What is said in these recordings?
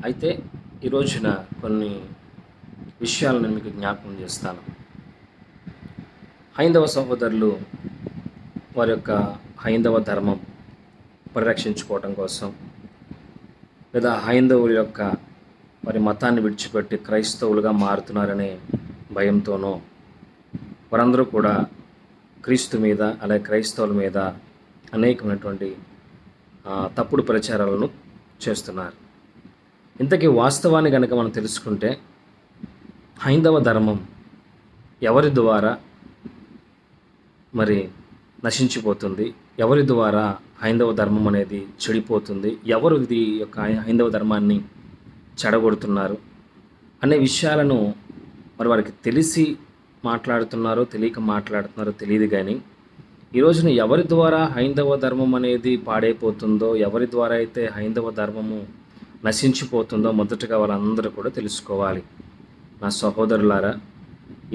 అయితే ఈ రోజున కొన్ని విషయాలు నేను మీకు జ్ఞాపకం చేస్తాను. హైందవ సహోదరులు వారి యొక్క హైందవ ధర్మం పరిరక్షించుకోవటం కోసం, లేదా హైందవుల యొక్క వారి మతాన్ని విడిచిపెట్టి క్రైస్తవులుగా మారుతున్నారనే భయంతోనో వారందరూ కూడా క్రీస్తు మీద అలాగే క్రైస్తవుల మీద అనేకమైనటువంటి తప్పుడు ప్రచారాలను చేస్తున్నారు. ఇంతకీ వాస్తవాన్ని కనుక మనం తెలుసుకుంటే హైందవ ధర్మం ఎవరి ద్వారా మరి నశించిపోతుంది, ఎవరి ద్వారా హైందవ ధర్మం అనేది చెడిపోతుంది, ఎవరు ఇది యొక్క హైందవ ధర్మాన్ని చెడగొడుతున్నారు అనే విషయాలను మరి వారికి తెలిసి మాట్లాడుతున్నారో తెలియక మాట్లాడుతున్నారో తెలియదు. కానీ ఈ రోజున ఎవరి ద్వారా హైందవ ధర్మం అనేది పాడైపోతుందో, ఎవరి ద్వారా అయితే హైందవ ధర్మము నశించిపోతుందో మొదటగా వాళ్ళందరూ కూడా తెలుసుకోవాలి. నా సహోదరులారా,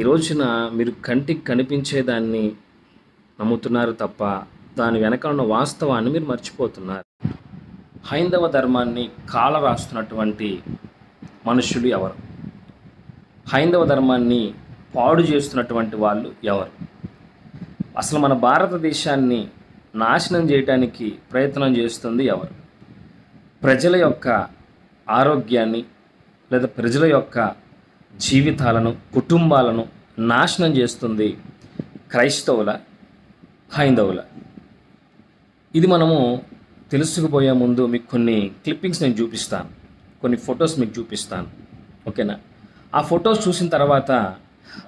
ఈ రోజున మీరు కంటికి కనిపించేదాన్ని నమ్ముతున్నారు తప్ప దాని వెనక ఉన్న వాస్తవాన్ని మీరు మర్చిపోతున్నారు. హైందవ ధర్మాన్ని కాల రాస్తున్నటువంటి మనుషులు ఎవరు? హైందవ ధర్మాన్ని పాడు చేస్తున్నటువంటి వాళ్ళు ఎవరు? అసలు మన భారతదేశాన్ని నాశనం చేయడానికి ప్రయత్నం చేస్తుంది ఎవరు? ప్రజల యొక్క ఆరోగ్యాన్ని లేదా ప్రజల యొక్క జీవితాలను, కుటుంబాలను నాశనం చేస్తుంది క్రైస్తవుల, హైందవుల? ఇది మనము తెలుసుకుపోయే ముందు మీకు కొన్ని క్లిప్పింగ్స్ నేను చూపిస్తాను, కొన్ని ఫొటోస్ మీకు చూపిస్తాను, ఓకేనా? ఆ ఫొటోస్ చూసిన తర్వాత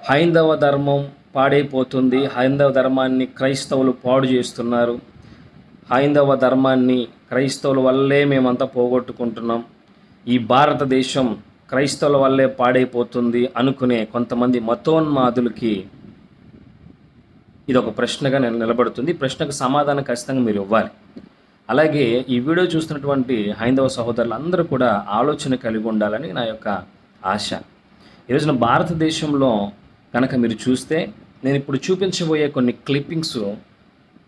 హైందవ ధర్మం పాడైపోతుంది, హైందవ ధర్మాన్ని క్రైస్తవులు పాడు చేస్తున్నారు, హైందవ ధర్మాన్ని క్రైస్తవుల వల్లే మేమంతా పోగొట్టుకుంటున్నాం, ఈ భారతదేశం క్రైస్తవుల వల్లే పాడైపోతుంది అనుకునే కొంతమంది మతోన్మాదులకి ఇది ఒక ప్రశ్నగా నిలబడుతుంది. ఈ ప్రశ్నకు సమాధానం ఖచ్చితంగా మీరు ఇవ్వాలి. అలాగే ఈ వీడియో చూస్తున్నటువంటి హైందవ సహోదరులు అందరూ కూడా ఆలోచన కలిగి ఉండాలని నా యొక్క ఆశ. ఈరోజున భారతదేశంలో కనుక మీరు చూస్తే నేను ఇప్పుడు చూపించబోయే కొన్ని క్లిప్పింగ్స్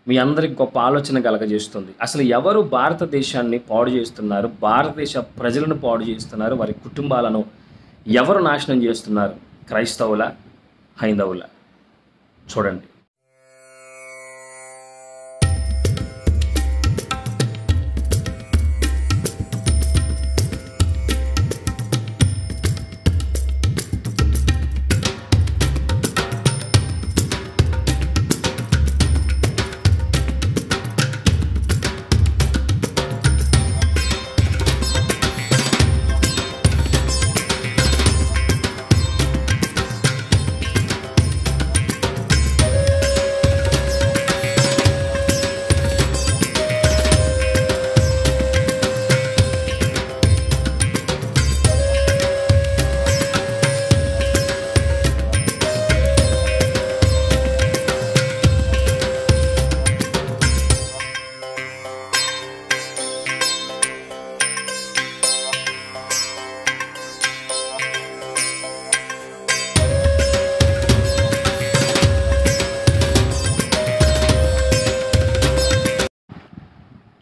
మీ అందరికి గొప్ప ఆలోచన కలగజేస్తుంది. అసలు ఎవరు భారతదేశాన్ని పాడు చేస్తున్నారు, భారతదేశ ప్రజలను పాడు చేస్తున్నారు, వారి కుటుంబాలను ఎవరు నాశనం చేస్తున్నారు? క్రైస్తవుల, హైందవుల? చూడండి.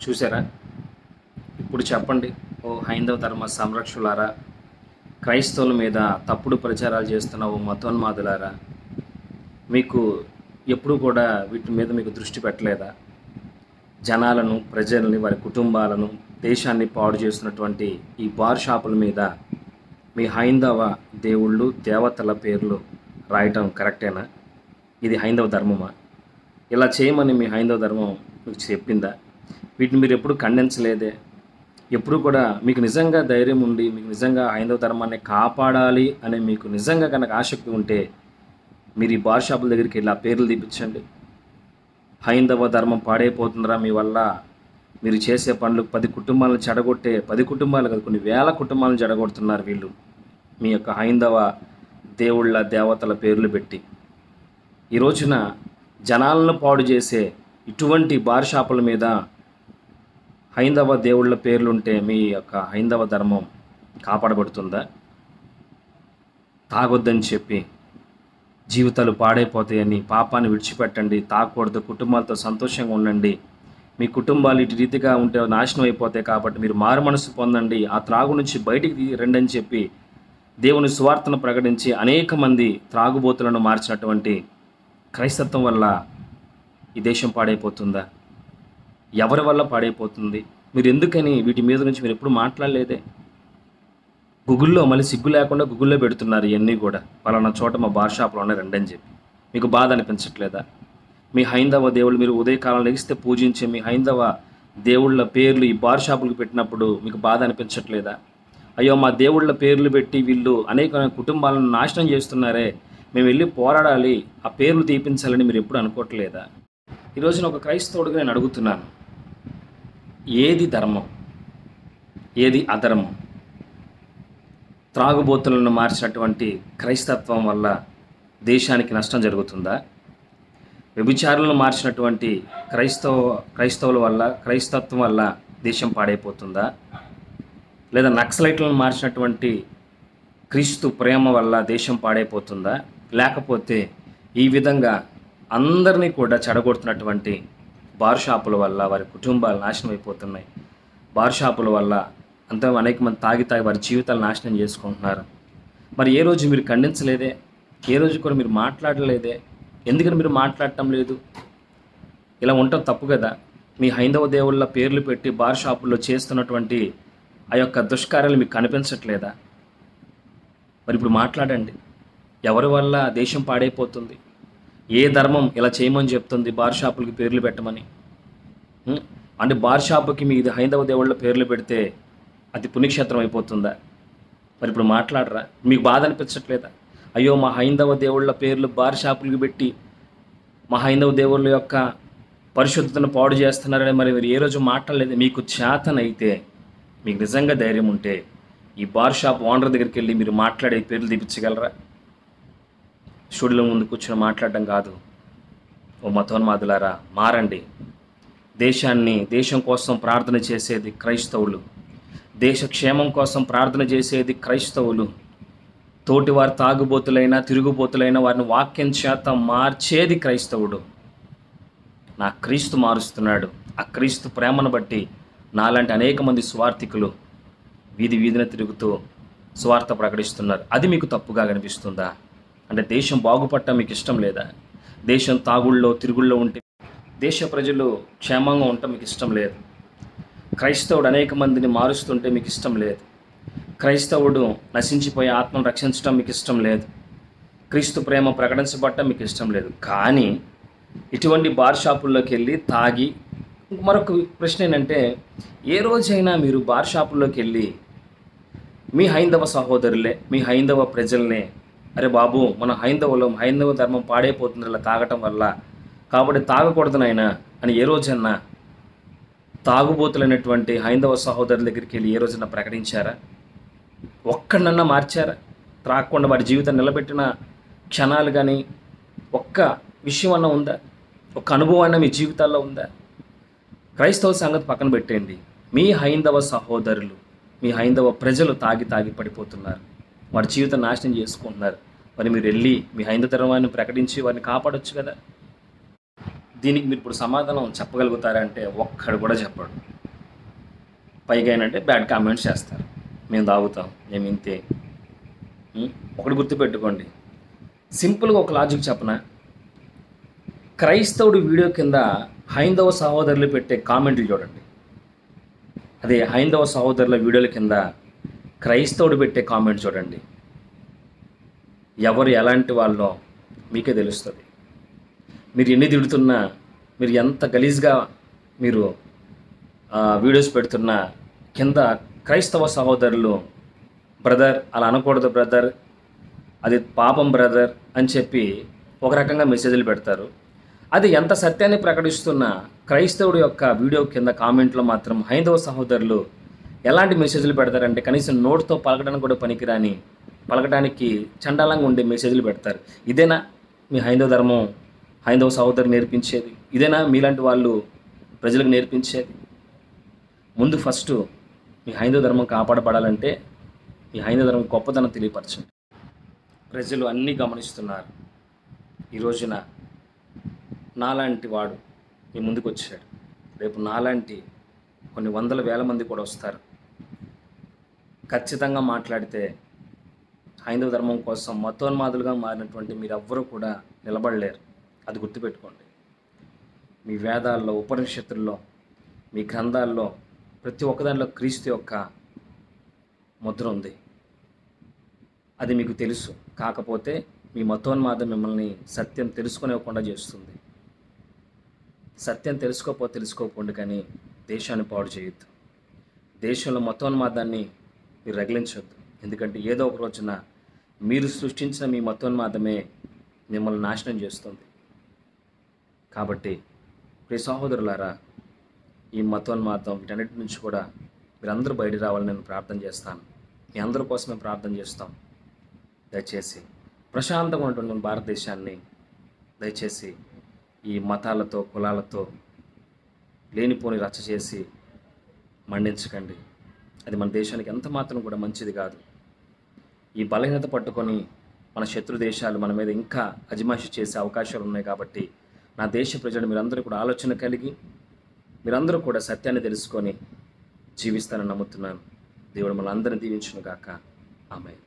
చూసారా? ఇప్పుడు చెప్పండి, ఓ హైందవ ధర్మ సంరక్షకులారా, క్రైస్తవుల మీద తప్పుడు ప్రచారాలు చేస్తున్న ఓ మతోన్మాదులారా, మీకు ఎప్పుడు కూడా వీటి మీద మీకు దృష్టి పెట్టలేదా? జనాలను, ప్రజల్ని, వారి కుటుంబాలను, దేశాన్ని పాడు చేస్తున్నటువంటి ఈ బార్ షాపుల మీద మీ హైందవ దేవుళ్ళు, దేవతల పేర్లు రాయటం కరెక్టేనా? ఇది హైందవ ధర్మమా? ఇలా చేయమని మీ హైందవ ధర్మం మీకు చెప్పిందా? వీటిని మీరు ఎప్పుడు ఖండించలేదే. ఎప్పుడు కూడా మీకు నిజంగా ధైర్యం ఉండి, మీకు నిజంగా హైందవ ధర్మాన్ని కాపాడాలి అనే మీకు నిజంగా కనుక ఆసక్తి ఉంటే మీరు ఈ బార్ షాపుల దగ్గరికి వెళ్ళి ఆ పేర్లు తీపించండి. హైందవ ధర్మం పాడైపోతుందిరా మీ వల్ల, మీరు చేసే పనులు 10 కుటుంబాలను చెడగొట్టే, 10 కుటుంబాలు కాదు కొన్ని వేల కుటుంబాలను చెడగొడుతున్నారు వీళ్ళు, మీ యొక్క హైందవ దేవుళ్ళ, దేవతల పేర్లు పెట్టి. ఈ రోజున జనాలను పాడు చేసే ఇటువంటి బార్ షాపుల మీద హైందవ దేవుళ్ళ పేర్లుంటే మీ యొక్క హైందవ ధర్మం కాపాడబడుతుందా? తాగొద్దని చెప్పి జీవితాలు పాడైపోతాయని, పాపాన్ని విడిచిపెట్టండి, తాగకూడదు, కుటుంబాలతో సంతోషంగా ఉండండి, మీ కుటుంబాలు ఇటు రీతిగా ఉంటే నాశనం అయిపోతాయి కాబట్టి మీరు మారు మనసు పొందండి, ఆ త్రాగు నుంచి బయటికి రండి అని చెప్పి దేవుని సువార్తను ప్రకటించి అనేక మంది త్రాగుబోతులను మార్చినటువంటి క్రైస్తత్వం వల్ల ఈ దేశం పాడైపోతుందా? ఎవరి వల్ల పాడైపోతుంది? మీరు ఎందుకని వీటి మీద నుంచి మీరు ఎప్పుడు మాట్లాడలేదే? గూగుల్లో మళ్ళీ సిగ్గు లేకుండా గూగుల్లో పెడుతున్నారు ఇవన్నీ కూడా, పలానా చోట మా బార్ షాప్లో ఉన్నాయి రండి అని చెప్పి. మీకు బాధ అనిపించట్లేదా? మీ హైందవ దేవుళ్ళు మీరు ఉదయకాలం లెగిస్తే పూజించే మీ హైందవ దేవుళ్ళ పేర్లు ఈ బార్ షాపులకు పెట్టినప్పుడు మీకు బాధ అనిపించట్లేదా? అయ్యో మా దేవుళ్ళ పేర్లు పెట్టి వీళ్ళు అనేక కుటుంబాలను నాశనం చేస్తున్నారే, మేము వెళ్ళి పోరాడాలి, ఆ పేర్లు తీపించాలని మీరు ఎప్పుడు అనుకోవట్లేదా? ఈ రోజున ఒక క్రైస్తవుడిగా నేను అడుగుతున్నాను, ఏది ధర్మం, ఏది అధర్మం? త్రాగుబోతులను మార్చినటువంటి క్రైస్తత్వం వల్ల దేశానికి నష్టం జరుగుతుందా? వ్యభిచారులను మార్చినటువంటి క్రైస్తవుల వల్ల, క్రైస్తత్వం వల్ల దేశం పాడైపోతుందా? లేదా నక్సలైట్లను మార్చినటువంటి క్రీస్తు ప్రేమ వల్ల దేశం పాడైపోతుందా? లేకపోతే ఈ విధంగా అందరినీ కూడా చెడగొడుతున్నటువంటి బార్ షాపుల వల్ల వారి కుటుంబాలు నాశనం అయిపోతున్నాయి. బార్ షాపుల వల్ల అంతా అనేక మంది తాగి వారి జీవితాలు నాశనం చేసుకుంటున్నారు. మరి ఏ రోజు మీరు ఖండించలేదే? ఏ రోజు కూడా మీరు మాట్లాడలేదే? ఎందుకని మీరు మాట్లాడటం లేదు? ఇలా ఉండటం తప్పు కదా. మీ హైందవ దేవుళ్ళ పేర్లు పెట్టి బార్ షాపుల్లో చేస్తున్నటువంటి ఆ యొక్క దుష్కార్యాలు మీకు కనిపించట్లేదా? మరి ఇప్పుడు మాట్లాడండి. ఎవరి వల్ల దేశం పాడైపోతుంది? ఏ ధర్మం ఇలా చేయమని చెప్తుంది బార్ షాపులకి పేర్లు పెట్టమని? అంటే బార్ షాపుకి మీ హైందవ దేవుళ్ళ పేర్లు పెడితే అది పుణ్యక్షేత్రం అయిపోతుందా? మరి ఇప్పుడు మాట్లాడరా? మీకు బాధ అనిపించట్లేదా? అయ్యో మా హైందవ దేవుళ్ళ పేర్లు బార్ షాపులకి పెట్టి మా హైందవ దేవుళ్ళ యొక్క పరిశుద్ధతను పాడు చేస్తున్నారని మరి మీరు ఏ రోజు మాట్లాడలేదు? మీకు చేతనైతే, మీకు నిజంగా ధైర్యం ఉంటే ఈ బార్ షాప్ ఓనర్ దగ్గరికి వెళ్ళి మీరు మాట్లాడే పేర్లు తీపించగలరా? స్టూడియోలో ముందు కూర్చొని మాట్లాడడం కాదు. ఓ మతోన్మాదులారా, మారండి. దేశం కోసం ప్రార్థన చేసేది క్రైస్తవులు, దేశ క్షేమం కోసం ప్రార్థన చేసేది క్రైస్తవులు. తోటివారు తాగుబోతులైనా తిరుగుబోతులైనా వారిని వాక్యం చేత మార్చేది క్రైస్తవుడు. నా క్రీస్తు మారుస్తున్నాడు. ఆ క్రీస్తు ప్రేమను బట్టి నాలాంటి అనేక మంది స్వార్థికులు వీధిన తిరుగుతూ స్వార్థ ప్రకటిస్తున్నారు. అది మీకు తప్పుగా కనిపిస్తుందా? అంటే దేశం బాగుపడటం మీకు ఇష్టం లేదా? దేశం తాగుళ్ళో తిరుగుళ్ళో ఉంటే దేశ ప్రజలు క్షేమంగా ఉండటం మీకు ఇష్టం లేదు. క్రైస్తవుడు అనేక మందిని మారుస్తుంటే మీకు ఇష్టం లేదు. క్రైస్తవుడు నశించిపోయే ఆత్మను రక్షించడం మీకు ఇష్టం లేదు. క్రీస్తు ప్రేమ ప్రకటించబడటం మీకు ఇష్టం లేదు. కానీ ఇటువంటి బార్ షాపుల్లోకి వెళ్ళి తాగి, మరొక ప్రశ్న ఏంటంటే, ఏ రోజైనా మీరు బార్ షాపుల్లోకి వెళ్ళి మీ హైందవ సహోదరులే, మీ హైందవ ప్రజల్నే, అరే బాబు మన హైందవ ధర్మం పాడైపోతుంది ఇలా తాగటం వల్ల, కాబట్టి తాగకూడదు నాయనా అని ఏ రోజన్నా తాగుబోతులైనటువంటి హైందవ సహోదరుల దగ్గరికి వెళ్ళి ఏ రోజన్నా ప్రకటించారా? ఒక్కడనన్నా మార్చారా? త్రాగకుండా వారి జీవితాన్ని నిలబెట్టిన క్షణాలు కానీ ఒక్క విషయం అన్నా ఉందా? ఒక్క అనుభవం అన్నా మీ జీవితాల్లో ఉందా? క్రైస్తవ సంగతి పక్కన పెట్టేయండి. మీ హైందవ సహోదరులు, మీ హైందవ ప్రజలు తాగి పడిపోతున్నారు, వారి జీవితం నాశనం చేసుకుంటున్నారు. మరి మీరు వెళ్ళి మీ హైందవ ధర్మాన్ని ప్రకటించి వారిని కాపాడొచ్చు కదా. దీనికి మీరు ఇప్పుడు సమాధానం చెప్పగలుగుతారంటే ఒక్కడు కూడా చెప్పడు. పైగా ఏంటంటే బ్యాడ్ కామెంట్స్ చేస్తారు. మేము తాగుతాం, మేము ఇంతే. ఒకటి గుర్తుపెట్టుకోండి, సింపుల్గా ఒక లాజిక్ చెప్పనా? క్రైస్తవుడు వీడియో కింద హైందవ సహోదరులు పెట్టే కామెంట్లు చూడండి. అదే హైందవ సహోదరుల వీడియోల కింద క్రైస్తవుడు పెట్టే కామెంట్ చూడండి. ఎవరు ఎలాంటి వాళ్ళో మీకే తెలుస్తుంది. మీరు ఎన్ని తిడుతున్నా, మీరు ఎంత గలీజ్గా మీరు వీడియోస్ పెడుతున్నా, కింద క్రైస్తవ సహోదరులు బ్రదర్ అలా అనకూడదు బ్రదర్, అది పాపం బ్రదర్ అని చెప్పి ఒక రకంగా మెసేజ్లు పెడతారు. అది ఎంత సత్యాన్ని ప్రకటిస్తున్నా క్రైస్తవుడు యొక్క వీడియో కింద కామెంట్లో మాత్రం హైందవ సహోదరులు ఎలాంటి మెసేజ్లు పెడతారంటే కనీసం నోటితో పలకడానికి కూడా పనికిరాని, పలకడానికి చండాలంగా ఉండే మెసేజ్లు పెడతారు. ఇదేనా మీ హైందవ ధర్మం, హైందవ సహోదరు నేర్పించేది? ఇదేనా మీలాంటి వాళ్ళు ప్రజలకు నేర్పించేది? ముందు ఫస్ట్ మీ హైందవ ధర్మం కాపాడబడాలంటే మీ హైందవ ధర్మం గొప్పతనం తెలియపరచండి. ప్రజలు అన్నీ గమనిస్తున్నారు. ఈ రోజున నాలాంటి వాడు మీ ముందుకు వచ్చాడు, రేపు నాలాంటి కొన్ని వందల వేల మంది కూడా వస్తారు. ఖచ్చితంగా మాట్లాడితే హైందవ ధర్మం కోసం మతోన్మాదులుగా మారినటువంటి మీరెవ్వరూ కూడా నిలబడలేరు. అది గుర్తుపెట్టుకోండి. మీ వేదాల్లో, ఉపనిషత్తుల్లో, మీ గ్రంథాల్లో ప్రతి ఒక్కదానిలో క్రీస్తు యొక్క ముద్ర ఉంది. అది మీకు తెలుసు. కాకపోతే మీ మతోన్మాదం మిమ్మల్ని సత్యం తెలుసుకునివ్వకుండా చేస్తుంది. సత్యం తెలుసుకోపోండి, కానీ దేశాన్ని పాడు చేయొద్దు. దేశంలో మతోన్మాదాన్ని మీరు రగిలించొద్దు. ఎందుకంటే ఏదో ఒక రోజున మీరు సృష్టించిన మీ మతోన్మాదమే మిమ్మల్ని నాశనం చేస్తుంది. కాబట్టి ప్రియ సహోదరులారా, ఈ మతోన్మాదం వీటన్నిటి నుంచి కూడా మీరందరూ బయట రావాలని నేను ప్రార్థన చేస్తాను. మీ అందరి కోసమే ప్రార్థన చేస్తాం. దయచేసి ప్రశాంతంగా ఉంటుంది మన భారతదేశాన్ని దయచేసి ఈ మతాలతో, కులాలతో లేనిపోని రచ్చ చేసి మండించకండి. అది మన దేశానికి ఎంత మాత్రం కూడా మంచిది కాదు. ఈ బలహీనత పట్టుకొని మన శత్రు దేశాలు మన మీద ఇంకా అజమాయిషీ చేసే అవకాశాలు ఉన్నాయి. కాబట్టి నా దేశ ప్రజలు మీరందరూ కూడా ఆలోచన కలిగి మీరందరూ కూడా సత్యాన్ని తెలుసుకొని జీవిస్తానని నమ్ముతున్నాను. దేవుడు మనందరిని దీవించును గాక. ఆమేన్.